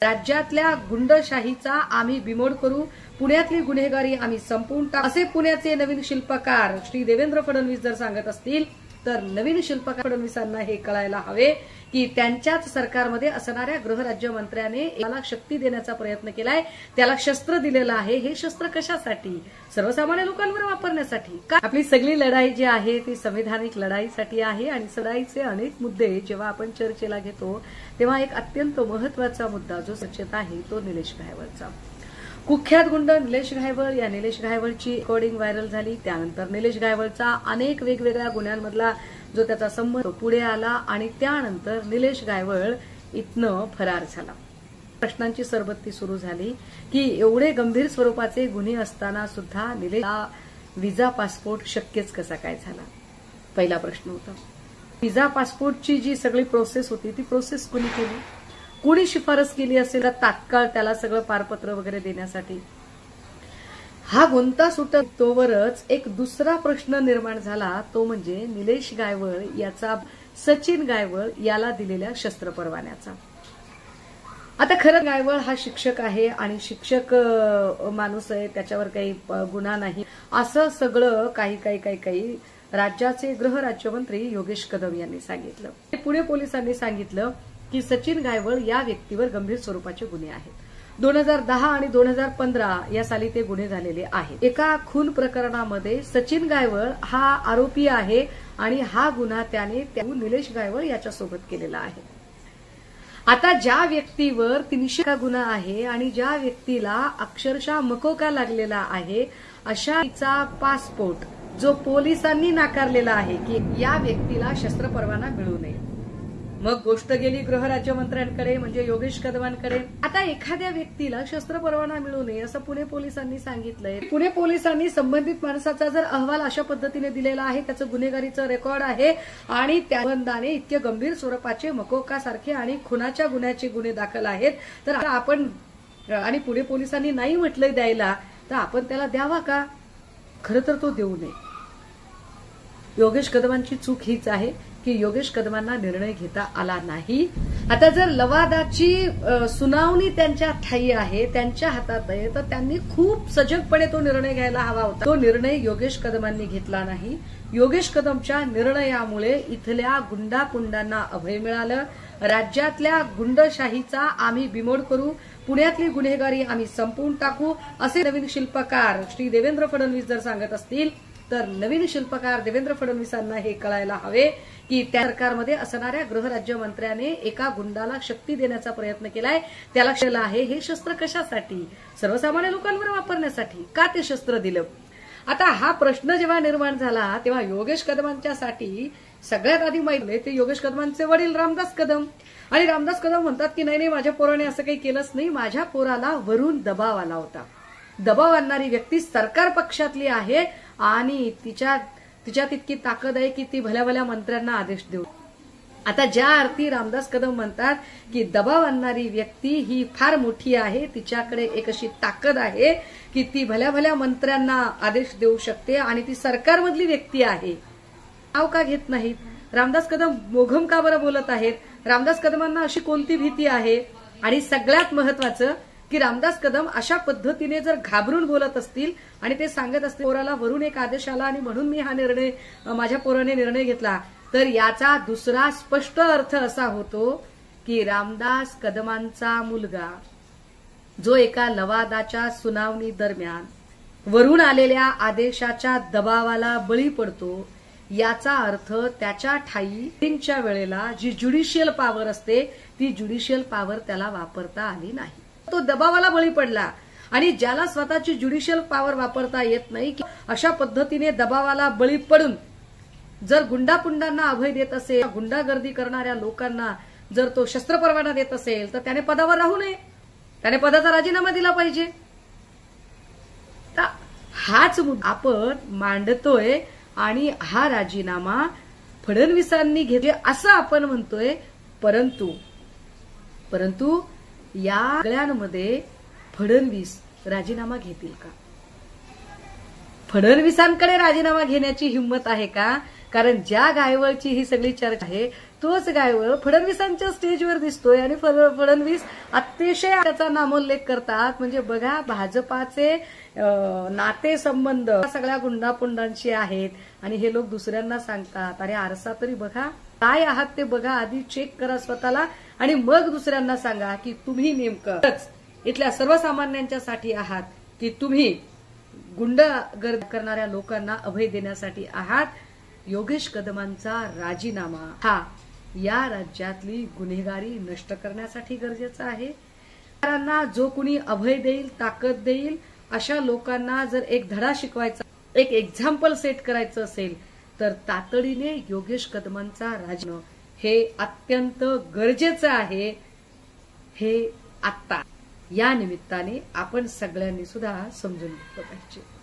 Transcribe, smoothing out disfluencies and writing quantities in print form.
राज्यातल्या गुंडशाहीचा आम्ही बिमोड करू, पुण्यातली गुन्हेगारी आम्ही संपवून टाकू असे पुण्याचे नवीन शिल्पकार श्री देवेंद्र फडणवीस जर सांगत असतील तर नवीन शिल्पकार फडणवीसांना हे कळायला हवे की त्यांच्याच सरकारमध्ये असणाऱ्या गृहराज्यमंत्र्याने याला शक्ती देण्याचा प्रयत्न केलाय, त्याला शस्त्र दिलेलं आहे। हे शस्त्र कशासाठी? सर्वसामान्य लोकांवर वापरण्यासाठी का? आपली सगळी लढाई जी आहे ती संविधानिक लढाईसाठी आहे आणि लढाईचे अनेक मुद्दे जेव्हा आपण चर्चेला घेतो तेव्हा एक अत्यंत महत्त्वाचा मुद्दा जो चर्चेत आहे तो निलेश घायवळचा। कुख्यात गुंड निलेश घायवळ, या निलेश घायवळची रेकॉर्डिंग व्हायरल झाली। त्यानंतर निलेश घायवळचा अनेक वेगवेगळ्या गुन्ह्यांमधला जो त्याचा संबंध पुढे आला आणि त्यानंतर निलेश घायवळ इथनं फरार झाला। प्रश्नांची सरबत्ती सुरू झाली की एवढे गंभीर स्वरूपाचे गुन्हे असताना सुद्धा निलेशला व्हिसा पासपोर्ट शक्यच कसा काय झाला? पहिला प्रश्न होता। व्हिसा पासपोर्टची जी सगळी प्रोसेस होती ती प्रोसेस कोणी केली? कोणी शिफारस केली असेल तात्काळ त्याला सगळं पारपत्र वगैरे देण्यासाठी? हा गुंता सुटत तोवरच एक दुसरा प्रश्न निर्माण झाला, तो म्हणजे निलेश घायवळ याचा सचिन घायवळ याला दिलेल्या शस्त्र परवान्याचा। आता खरं घायवळ हा शिक्षक आहे आणि शिक्षक माणूस आहे, त्याच्यावर काही गुन्हा नाही असं सगळं काही राज्याचे गृहराज्यमंत्री योगेश कदम यांनी सांगितलं। पुणे पोलिसांनी सांगितलं की सचिन घायवळ या व्यक्तीवर गंभीर स्वरूपाचे गुन्हे आहेत। 2010 आणि 2015 या साली ते गुन्हे झालेले आहेत। एका खून प्रकरणामध्ये सचिन घायवळ हा आरोपी आहे आणि हा गुन्हा त्याने निलेश घायवळ याच्यासोबत केलेला आहे। आता ज्या व्यक्तीवर 300 का गुन्हा आहे आणि ज्या व्यक्तीला अक्षरशः मकोका लागलेला आहे अशाचा पासपोर्ट जो पोलिसांनी नाकारलेला आहे की या व्यक्तीला शस्त्र परवाना मिळू नये। मग गोष्ट गेली गृहराज्यमंत्र्यांकडे म्हणजे योगेश कदमांकडे। आता एखाद्या व्यक्तीला शस्त्र परवाना मिळू नये असं पुणे पोलिसांनी सांगितलंय। पुणे पोलिसांनी संबंधित माणसाचा जर अहवाल अशा पद्धतीने दिलेला आहे, त्याचं गुन्हेगारीचं रेकॉर्ड आहे आणि त्या संबंधाने इतके गंभीर स्वरूपाचे मकोका सारखे आणि खुनाच्या गुन्ह्याचे गुन्हे दाखल आहेत, तर आपण आणि पुणे पोलिसांनी नाही म्हटलंय द्यायला तर आपण त्याला द्यावा का? खरं तर तो देऊ नये। योगेश कदमांची चूक हीच आहे की योगेश कदमांना निर्णय घेता आला नाही। आता जर लवादाची सुनावणी त्यांच्या ठाई आहे, त्यांच्या हातात आहे, तर त्यांनी खूप सजगपणे तो निर्णय घ्यायला हवा होता। तो निर्णय योगेश कदमांनी घेतला नाही। योगेश कदमच्या निर्णयामुळे इथल्या गुंडापुंडांना अभय मिळालं। राज्यातल्या गुंडशाहीचा आम्ही बिमोड करू, पुण्यातली गुन्हेगारी आम्ही संपवून टाकू असे नवीन शिल्पकार श्री देवेंद्र फडणवीस जर सांगत असतील तर नवीन शिल्पकार देवेंद्र फडणवीसांना हे कळायला हवे की त्या सरकारमध्ये असणाऱ्या गृहराज्यमंत्र्याने एका गुंडाला शक्ती देण्याचा प्रयत्न केलाय, त्याला केलं आहे। हे शस्त्र कशासाठी? सर्वसामान्य लोकांवर वापरण्यासाठी का ते शस्त्र दिलं? आता हा प्रश्न जेव्हा निर्माण झाला तेव्हा योगेश कदमांच्यासाठी सगळ्यात आधी माहिती ते योगेश कदमांचे वडील रामदास कदम, आणि रामदास कदम म्हणतात की नाही माझ्या पोराने असं काही केलंच नाही, माझ्या पोराला वरून दबाव आला होता। दबाव आणणारी व्यक्ती सरकार पक्षातली आहे आणि तिच्यात इतकी ताकद आहे की ती भल्या भल्या मंत्र्यांना आदेश देऊ। आता ज्या अर्थी रामदास कदम म्हणतात की दबाव आणणारी व्यक्ती ही फार मोठी आहे, तिच्याकडे एक अशी ताकद आहे की ती भल्या भल्या मंत्र्यांना आदेश देऊ शकते आणि ती सरकारमधली व्यक्ती आहे, नाव का घेत नाहीत? रामदास कदम मोघम का बरं बोलत आहेत? रामदास कदमांना अशी कोणती भीती आहे? आणि सगळ्यात महत्वाचं की रामदास कदम अशा पद्धतीने जर घाबरून बोलत असतील आणि ते सांगत असतील पोराला वरून एक आदेश आला आणि म्हणून मी हा निर्णय माझ्या पोराने निर्णय घेतला, तर याचा दुसरा स्पष्ट अर्थ असा होतो की रामदास कदमांचा मुलगा जो एका लवादाच्या सुनावणी दरम्यान वरून आलेल्या आदेशाच्या दबावाला बळी पडतो, याचा अर्थ त्याच्या ठाईच्या वेळेला जी ज्युडिशियल पॉवर असते ती ज्युडिशियल पॉवर त्याला वापरता आली नाही, तो दबावाला बळी पडला। आणि ज्याला स्वतःची ज्युडिशियल पॉवर वापरता येत नाही की अशा पद्धतीने दबावाला बळी पडून जर गुंडापुंडांना अभय देत असेल, गुंडागर्दी करणाऱ्या लोकांना जर तो शस्त्र परवाना देत असेल तर त्याने पदावर राहू नये, त्याने पदाचा राजीनामा दिला पाहिजे। तर हाच मुद्दा आपण मांडतोय आणि हा राजीनामा फडणवीसांनी घेतले असं आपण म्हणतोय, परंतु या सगळ्यांमध्ये फडणवीस राजीनामा घेतील का? फडणवीसांकडे राजीनामा घेण्याची हिंमत आहे का? कारण ज्या गायवळची ही सगळी चर्चा आहे तोच गायवळ फडणवीसांच्या स्टेजवर दिसतोय आणि फडणवीस अतिशय त्याचा नामोल्लेख करतात. म्हणजे बघा भाजपाचे नातेसंबंध सगळ्या गुंडापुंडांशी आहेत आणि हे लोक दुसऱ्यांना सांगतात. अरे आरसा तरी बघा, काय आहात ते बघा, आधी चेक करा स्वतःला आणि मग दुसऱ्यांना सांगा की तुम्ही नेमकं इथल्या सर्वसामान्यांच्यासाठी आहात की तुम्ही गुंडगर्दी करणाऱ्या लोकांना अभय देण्यासाठी आहात. योगेश कदमांचा राजीनामा हा या राज्यातली गुन्हेगारी नष्ट करण्यासाठी गरजेचा आहे. जो कुणी अभय देईल, ताकद देईल, अशा लोकांना जर एक धडा शिकवायचा, एक एक्झाम्पल सेट करायचं असेल तर तातडीने योगेश कदमांचा राजीनामा हे अत्यंत गरजेचं आहे. हे आता या निमित्ताने आपण सगळ्यांनी सुद्धा समजून घेतलं पाहिजे.